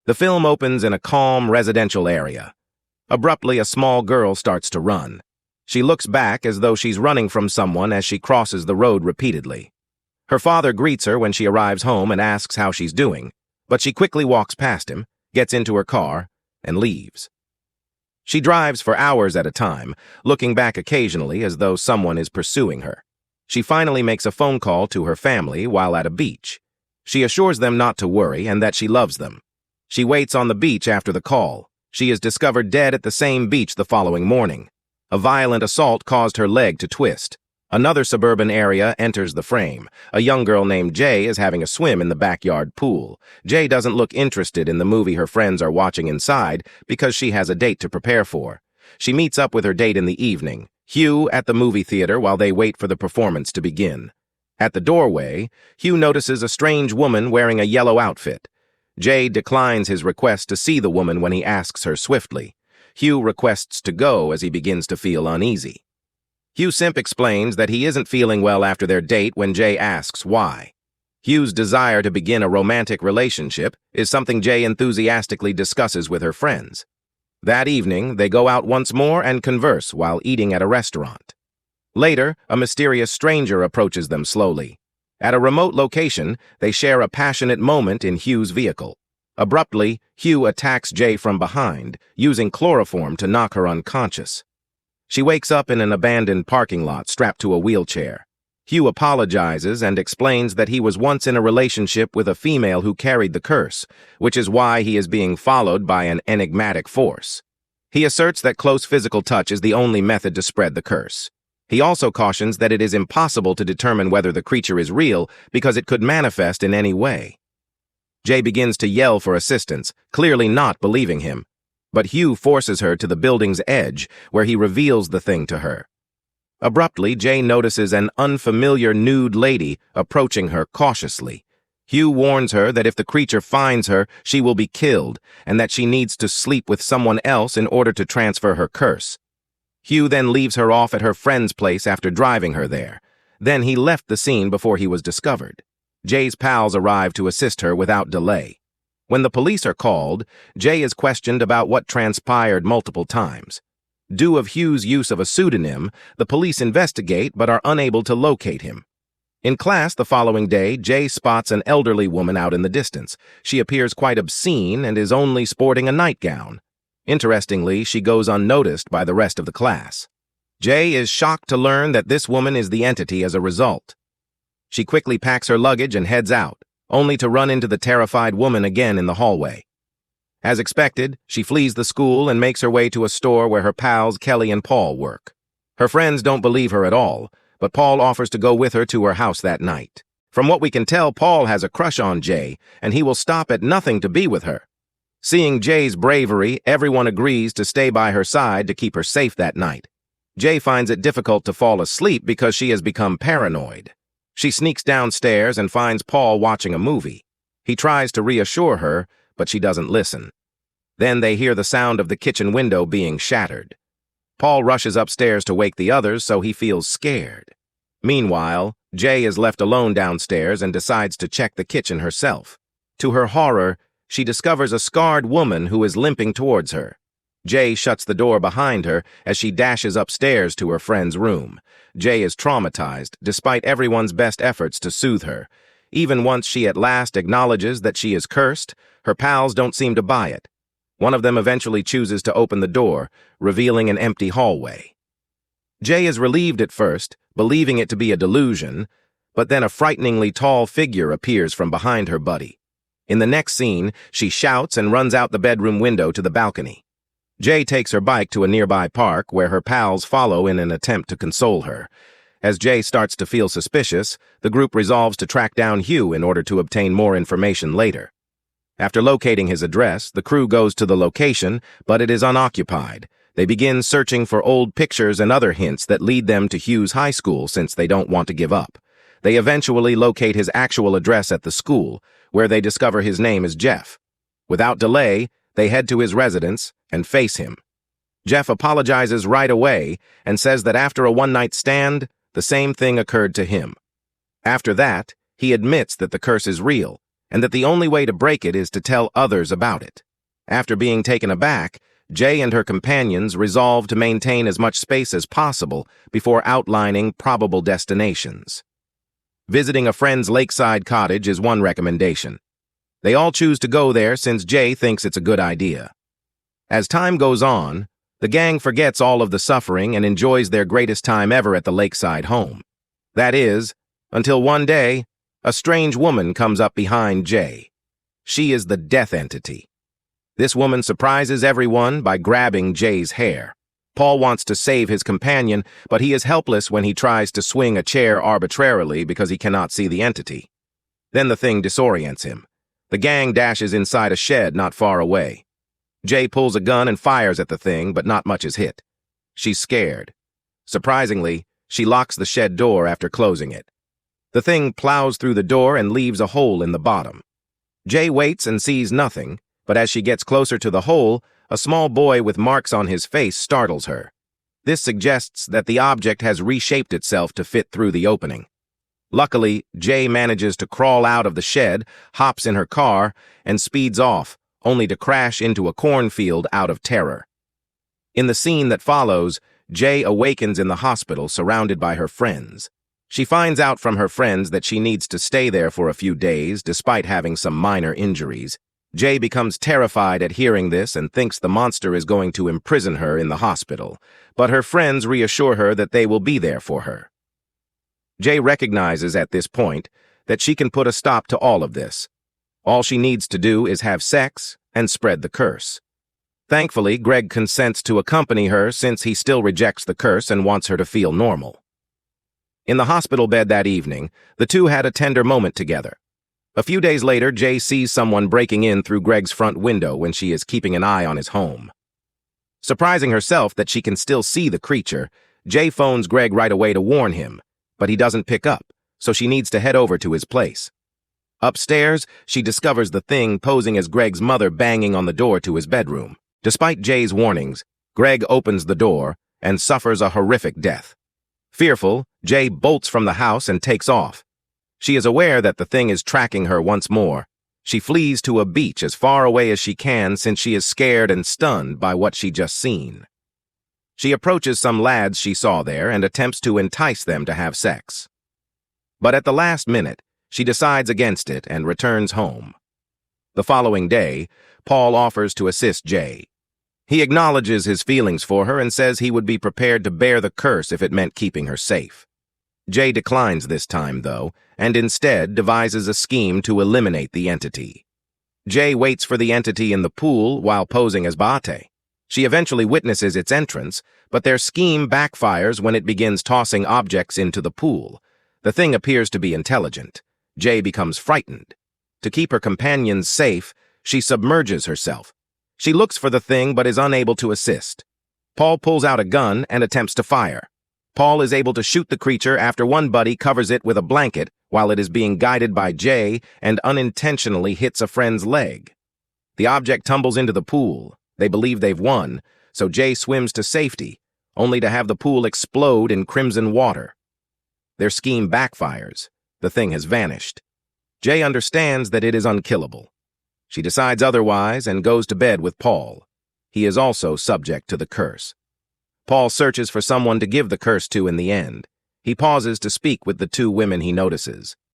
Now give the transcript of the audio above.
The film opens in a calm residential area. Abruptly, a small girl starts to run. She looks back as though she's running from someone as she crosses the road repeatedly. Her father greets her when she arrives home and asks how she's doing, but she quickly walks past him, gets into her car, and leaves. She drives for hours at a time, looking back occasionally as though someone is pursuing her. She finally makes a phone call to her family while at a beach. She assures them not to worry and that she loves them. She waits on the beach after the call. She is discovered dead at the same beach the following morning. A violent assault caused her leg to twist. Another suburban area enters the frame. A young girl named Jay is having a swim in the backyard pool. Jay doesn't look interested in the movie her friends are watching inside because she has a date to prepare for. She meets up with her date in the evening, Hugh, at the movie theater while they wait for the performance to begin. At the doorway, Hugh notices a strange woman wearing a yellow outfit. Jay declines his request to see the woman when he asks her swiftly. Hugh requests to go as he begins to feel uneasy. Hugh Simp explains that he isn't feeling well after their date when Jay asks why. Hugh's desire to begin a romantic relationship is something Jay enthusiastically discusses with her friends. That evening, they go out once more and converse while eating at a restaurant. Later, a mysterious stranger approaches them slowly. At a remote location, they share a passionate moment in Hugh's vehicle. Abruptly, Hugh attacks Jay from behind, using chloroform to knock her unconscious. She wakes up in an abandoned parking lot strapped to a wheelchair. Hugh apologizes and explains that he was once in a relationship with a female who carried the curse, which is why he is being followed by an enigmatic force. He asserts that close physical touch is the only method to spread the curse. He also cautions that it is impossible to determine whether the creature is real because it could manifest in any way. Jay begins to yell for assistance, clearly not believing him. But Hugh forces her to the building's edge, where he reveals the thing to her. Abruptly, Jay notices an unfamiliar nude lady approaching her cautiously. Hugh warns her that if the creature finds her, she will be killed, and that she needs to sleep with someone else in order to transfer her curse. Hugh then leaves her off at her friend's place after driving her there. Then he left the scene before he was discovered. Jay's pals arrive to assist her without delay. When the police are called, Jay is questioned about what transpired multiple times. Due of Hugh's use of a pseudonym, the police investigate but are unable to locate him. In class the following day, Jay spots an elderly woman out in the distance. She appears quite obscene and is only sporting a nightgown. Interestingly, she goes unnoticed by the rest of the class. Jay is shocked to learn that this woman is the entity as a result. She quickly packs her luggage and heads out, only to run into the terrified woman again in the hallway. As expected, she flees the school and makes her way to a store where her pals Kelly and Paul work. Her friends don't believe her at all, but Paul offers to go with her to her house that night. From what we can tell, Paul has a crush on Jay, and he will stop at nothing to be with her. Seeing Jay's bravery, everyone agrees to stay by her side to keep her safe that night. Jay finds it difficult to fall asleep because she has become paranoid. She sneaks downstairs and finds Paul watching a movie. He tries to reassure her, but she doesn't listen. Then they hear the sound of the kitchen window being shattered. Paul rushes upstairs to wake the others, so he feels scared. Meanwhile, Jay is left alone downstairs and decides to check the kitchen herself. To her horror, she discovers a scarred woman who is limping towards her. Jay shuts the door behind her as she dashes upstairs to her friend's room. Jay is traumatized, despite everyone's best efforts to soothe her. Even once she at last acknowledges that she is cursed, her pals don't seem to buy it. One of them eventually chooses to open the door, revealing an empty hallway. Jay is relieved at first, believing it to be a delusion, but then a frighteningly tall figure appears from behind her buddy. In the next scene, she shouts and runs out the bedroom window to the balcony. Jay takes her bike to a nearby park where her pals follow in an attempt to console her. As Jay starts to feel suspicious, the group resolves to track down Hugh in order to obtain more information later. After locating his address, the crew goes to the location, but it is unoccupied. They begin searching for old pictures and other hints that lead them to Hugh's high school since they don't want to give up. They eventually locate his actual address at the school, where they discover his name is Jeff. Without delay, they head to his residence and face him. Jeff apologizes right away and says that after a one-night stand, the same thing occurred to him. After that, he admits that the curse is real, and that the only way to break it is to tell others about it. After being taken aback, Jay and her companions resolve to maintain as much space as possible before outlining probable destinations. Visiting a friend's lakeside cottage is one recommendation. They all choose to go there since Jay thinks it's a good idea. As time goes on, the gang forgets all of the suffering and enjoys their greatest time ever at the lakeside home. That is, until one day, a strange woman comes up behind Jay. She is the death entity. This woman surprises everyone by grabbing Jay's hair. Paul wants to save his companion, but he is helpless when he tries to swing a chair arbitrarily because he cannot see the entity. Then the thing disorients him. The gang dashes inside a shed not far away. Jay pulls a gun and fires at the thing, but not much is hit. She's scared. Surprisingly, she locks the shed door after closing it. The thing plows through the door and leaves a hole in the bottom. Jay waits and sees nothing, but as she gets closer to the hole, a small boy with marks on his face startles her. This suggests that the object has reshaped itself to fit through the opening. Luckily, Jay manages to crawl out of the shed, hops in her car, and speeds off, only to crash into a cornfield out of terror. In the scene that follows, Jay awakens in the hospital surrounded by her friends. She finds out from her friends that she needs to stay there for a few days, despite having some minor injuries. Jay becomes terrified at hearing this and thinks the monster is going to imprison her in the hospital, but her friends reassure her that they will be there for her. Jay recognizes at this point that she can put a stop to all of this. All she needs to do is have sex and spread the curse. Thankfully, Greg consents to accompany her since he still rejects the curse and wants her to feel normal. In the hospital bed that evening, the two had a tender moment together. A few days later, Jay sees someone breaking in through Greg's front window when she is keeping an eye on his home. Surprising herself that she can still see the creature, Jay phones Greg right away to warn him, but he doesn't pick up, so she needs to head over to his place. Upstairs, she discovers the thing posing as Greg's mother banging on the door to his bedroom. Despite Jay's warnings, Greg opens the door and suffers a horrific death. Fearful, Jay bolts from the house and takes off. She is aware that the thing is tracking her once more. She flees to a beach as far away as she can since she is scared and stunned by what she just seen. She approaches some lads she saw there and attempts to entice them to have sex. But at the last minute, she decides against it and returns home. The following day, Paul offers to assist Jay. He acknowledges his feelings for her and says he would be prepared to bear the curse if it meant keeping her safe. Jay declines this time, though, and instead devises a scheme to eliminate the entity. Jay waits for the entity in the pool while posing as Bate. She eventually witnesses its entrance, but their scheme backfires when it begins tossing objects into the pool. The thing appears to be intelligent. Jay becomes frightened. To keep her companions safe, she submerges herself. She looks for the thing but is unable to assist. Paul pulls out a gun and attempts to fire. Paul is able to shoot the creature after one buddy covers it with a blanket while it is being guided by Jay and unintentionally hits a friend's leg. The object tumbles into the pool. They believe they've won, so Jay swims to safety, only to have the pool explode in crimson water. Their scheme backfires. The thing has vanished. Jay understands that it is unkillable. She decides otherwise and goes to bed with Paul. He is also subject to the curse. Paul searches for someone to give the curse to in the end. He pauses to speak with the two women he notices.